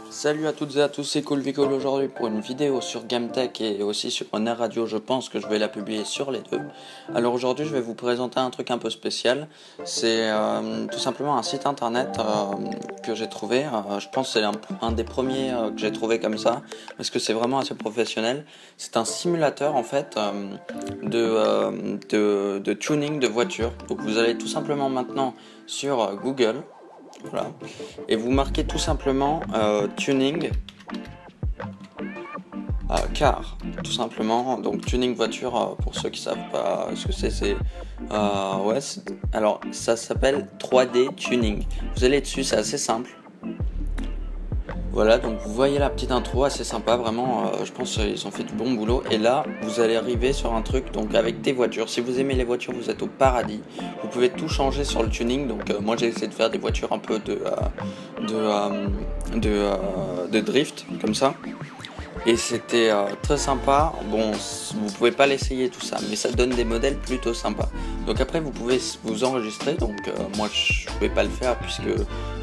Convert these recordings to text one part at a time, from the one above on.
Salut à toutes et à tous, c'est Coolvicol aujourd'hui pour une vidéo sur GameTech et aussi sur Honor Radio. Je pense que je vais la publier sur les deux. Alors aujourd'hui je vais vous présenter un truc un peu spécial. C'est tout simplement un site internet que j'ai trouvé. Je pense que c'est un des premiers que j'ai trouvé comme ça, parce que c'est vraiment assez professionnel. C'est un simulateur en fait de tuning de voiture. Donc vous allez tout simplement maintenant sur Google. Voilà. Et vous marquez tout simplement tuning car, tout simplement. Donc tuning voiture, pour ceux qui savent pas ce que c'est alors ça s'appelle 3D tuning. Vous allez dessus, c'est assez simple. Voilà, donc vous voyez la petite intro, assez sympa, vraiment, je pense qu'ils ont fait du bon boulot. Et là, vous allez arriver sur un truc donc avec des voitures. Si vous aimez les voitures, vous êtes au paradis. Vous pouvez tout changer sur le tuning. Donc moi j'ai essayé de faire des voitures un peu de drift, comme ça. Et c'était très sympa. Bon, vous pouvez pas l'essayer tout ça, mais ça donne des modèles plutôt sympas. Donc après, vous pouvez vous enregistrer. Donc moi je pouvais pas le faire puisque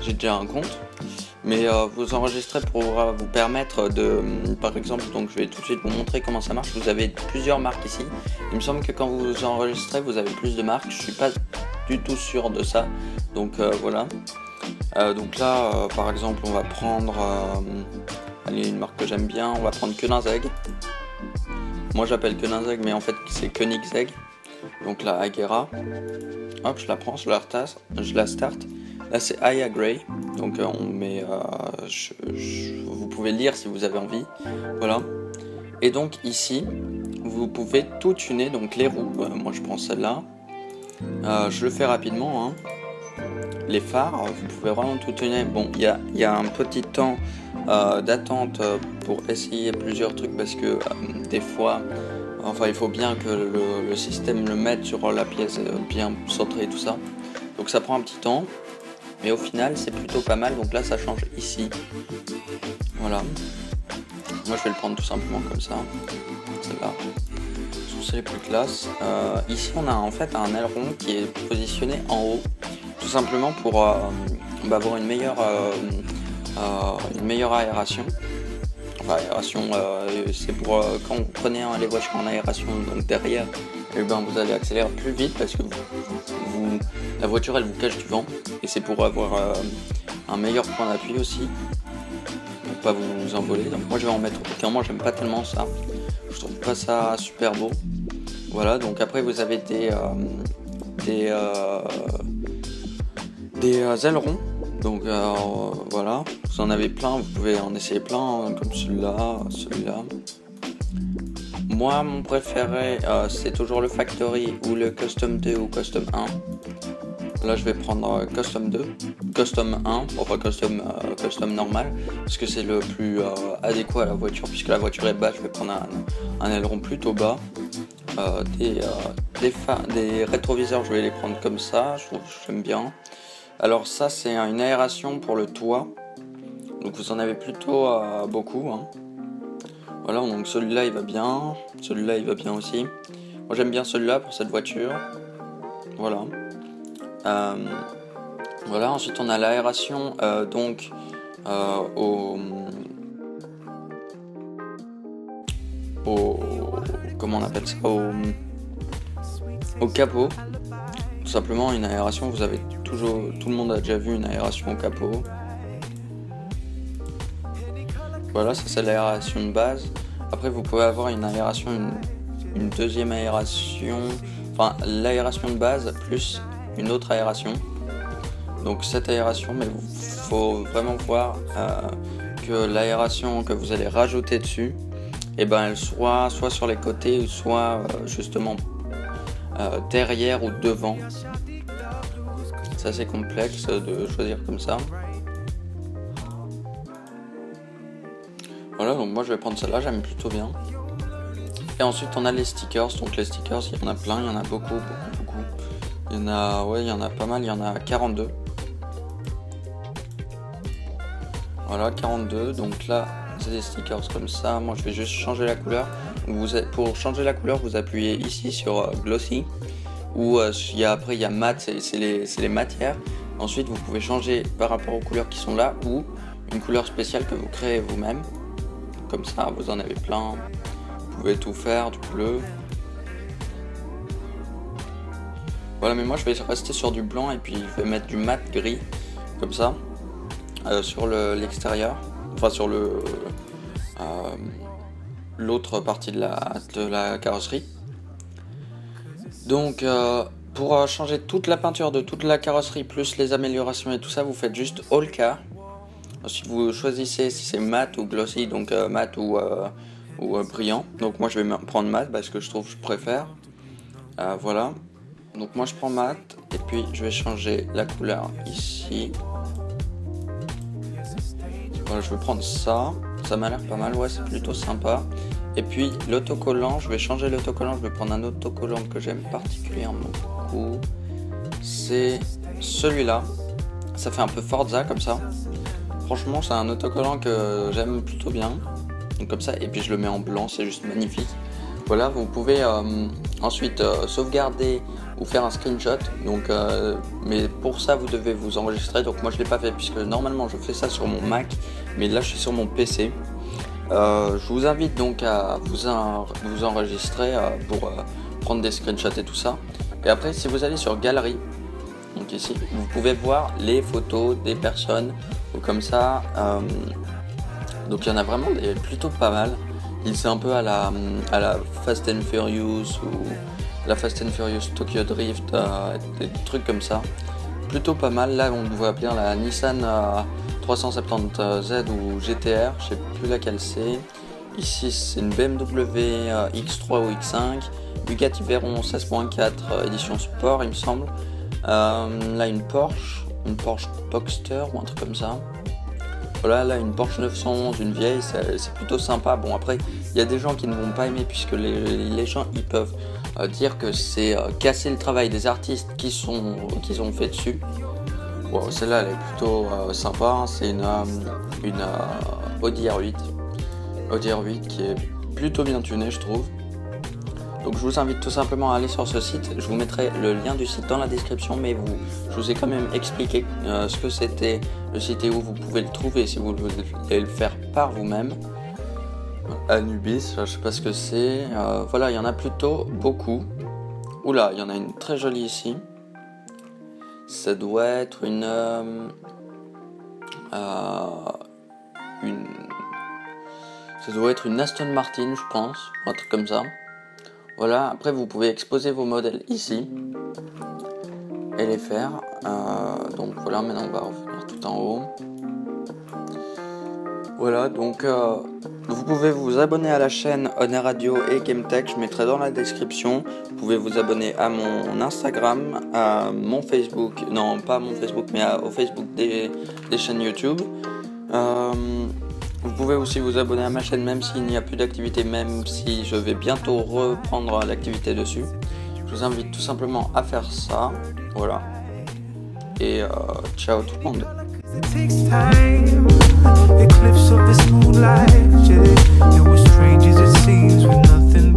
j'ai déjà un compte. Mais vous enregistrez pour vous permettre de, par exemple, donc je vais tout de suite vous montrer comment ça marche. Vous avez plusieurs marques ici. Il me semble que quand vous enregistrez, vous avez plus de marques. Je suis pas du tout sûr de ça. Donc voilà. Donc là, par exemple, on va prendre allez, une marque que j'aime bien. On va prendre Koenigsegg. Moi, j'appelle Koenigsegg, mais en fait, c'est Koenigsegg. Donc la Agera. Hop, je la prends, je la start. Là c'est Aya Gray, donc on met, vous pouvez lire si vous avez envie, voilà. Et donc ici, vous pouvez tout tuner, donc les roues, moi je prends celle-là, je le fais rapidement, hein. Les phares, vous pouvez vraiment tout tuner. Bon, il y a un petit temps d'attente pour essayer plusieurs trucs parce que des fois, enfin il faut bien que le système le mette sur la pièce bien centrée et tout ça, donc ça prend un petit temps. Mais au final c'est plutôt pas mal, donc là ça change ici. Voilà. Moi je vais le prendre tout simplement comme ça. Celle-là. C'est les plus classes. Ici on a en fait un aileron qui est positionné en haut. Tout simplement pour avoir une meilleure aération. Enfin aération, c'est pour quand vous prenez les voitures en aération, donc derrière, et ben vous allez accélérer plus vite parce que la voiture elle vous cache du vent, et c'est pour avoir un meilleur point d'appui aussi, pour pas vous envoler. Donc moi je vais en mettre aucun, moi j'aime pas tellement ça, je trouve pas ça super beau. Voilà, donc après vous avez des ailerons. Donc voilà, vous en avez plein, vous pouvez en essayer plein, comme celui-là. Moi mon préféré c'est toujours le Factory ou le Custom 2 ou Custom 1. Là je vais prendre Custom 2, Custom 1, enfin Custom normal, parce que c'est le plus adéquat à la voiture, puisque la voiture est basse. Je vais prendre un aileron plutôt bas. Des rétroviseurs, je vais les prendre comme ça, j'aime bien. Alors ça c'est une aération pour le toit, donc vous en avez plutôt beaucoup, hein. Voilà, donc celui-là il va bien, celui-là il va bien aussi. Moi j'aime bien celui-là pour cette voiture. Voilà. Voilà, ensuite on a l'aération comment on appelle ça, au capot. Tout simplement une aération, vous avez tout le monde a déjà vu une aération au capot. Voilà, ça c'est l'aération de base. Après vous pouvez avoir une aération, une deuxième aération, enfin l'aération de base plus une autre aération. Donc cette aération, mais il faut vraiment voir que l'aération que vous allez rajouter dessus, et ben elle soit sur les côtés ou soit justement derrière ou devant. C'est assez complexe de choisir comme ça. Voilà, donc moi je vais prendre celle-là, j'aime plutôt bien. Et ensuite on a les stickers. Donc les stickers, il y en a plein, il y en a beaucoup. Il y en a pas mal, il y en a 42. Voilà, 42. Donc là c'est des stickers comme ça. Moi je vais juste changer la couleur. Pour changer la couleur, vous appuyez ici sur Glossy. Ou après il y a mat, c'est les matières. Ensuite vous pouvez changer par rapport aux couleurs qui sont là, ou une couleur spéciale que vous créez vous-même. Comme ça vous en avez plein, vous pouvez tout faire, du bleu. Voilà, mais moi je vais rester sur du blanc et puis je vais mettre du mat gris, comme ça, sur l'extérieur, enfin sur l'autre partie de la carrosserie. Donc pour changer toute la peinture de toute la carrosserie plus les améliorations et tout ça, vous faites juste All Car. Ensuite vous choisissez si c'est mat ou glossy, donc mat ou brillant. Donc moi je vais prendre mat parce que je trouve que je préfère. Voilà. Donc moi je prends mat et puis je vais changer la couleur ici. Voilà, je vais prendre ça. Ça m'a l'air pas mal, ouais, c'est plutôt sympa. Et puis l'autocollant, je vais changer l'autocollant, je vais prendre un autocollant que j'aime particulièrement beaucoup. C'est celui-là. Ça fait un peu Forza comme ça. Franchement, c'est un autocollant que j'aime plutôt bien. Donc comme ça, et puis je le mets en blanc, c'est juste magnifique. Voilà, vous pouvez ensuite sauvegarder ou faire un screenshot. Donc, mais pour ça, vous devez vous enregistrer. Donc moi, je l'ai pas fait puisque normalement, je fais ça sur mon Mac, mais là, je suis sur mon PC. Je vous invite donc à vous enregistrer pour prendre des screenshots et tout ça. Et après, si vous allez sur Galerie, donc ici, vous pouvez voir les photos des personnes ou comme ça. Donc il y en a vraiment plutôt pas mal. C'est un peu à la Fast and Furious ou la Fast and Furious Tokyo Drift, des trucs comme ça. Plutôt pas mal. Là on voit bien la Nissan 370Z ou GTR, je sais plus laquelle c'est. Ici c'est une BMW X3 ou X5, Bugatti Veyron 16.4 édition sport il me semble. Là une Porsche Boxster ou un truc comme ça. Voilà, là une Porsche 911, une vieille, c'est plutôt sympa. Bon après, il y a des gens qui ne vont pas aimer puisque les gens ils peuvent dire que c'est casser le travail des artistes qu'ils ont fait dessus. Bon, celle-là elle est plutôt sympa, hein. C'est une Audi R8. Audi R8 qui est plutôt bien tunée je trouve. Donc je vous invite tout simplement à aller sur ce site, je vous mettrai le lien du site dans la description, mais je vous ai quand même expliqué ce que c'était le site et où vous pouvez le trouver si vous voulez le faire par vous-même. Anubis, je sais pas ce que c'est, voilà, il y en a plutôt beaucoup. Oula, il y en a une très jolie ici. Ça doit être une Aston Martin, je pense, un truc comme ça. Voilà, après vous pouvez exposer vos modèles ici et les faire. Donc voilà, maintenant on va revenir tout en haut. Voilà, donc vous pouvez vous abonner à la chaîne Honor Radio et GameTech, je mettrai dans la description. Vous pouvez vous abonner à mon Instagram, à mon Facebook, non pas mon Facebook, mais au Facebook des chaînes YouTube. Vous pouvez aussi vous abonner à ma chaîne même s'il n'y a plus d'activité, même si je vais bientôt reprendre l'activité dessus. Je vous invite tout simplement à faire ça. Voilà. Et ciao tout le monde. Eclipse of this moonlight, yeah. It was strange as it seems with nothing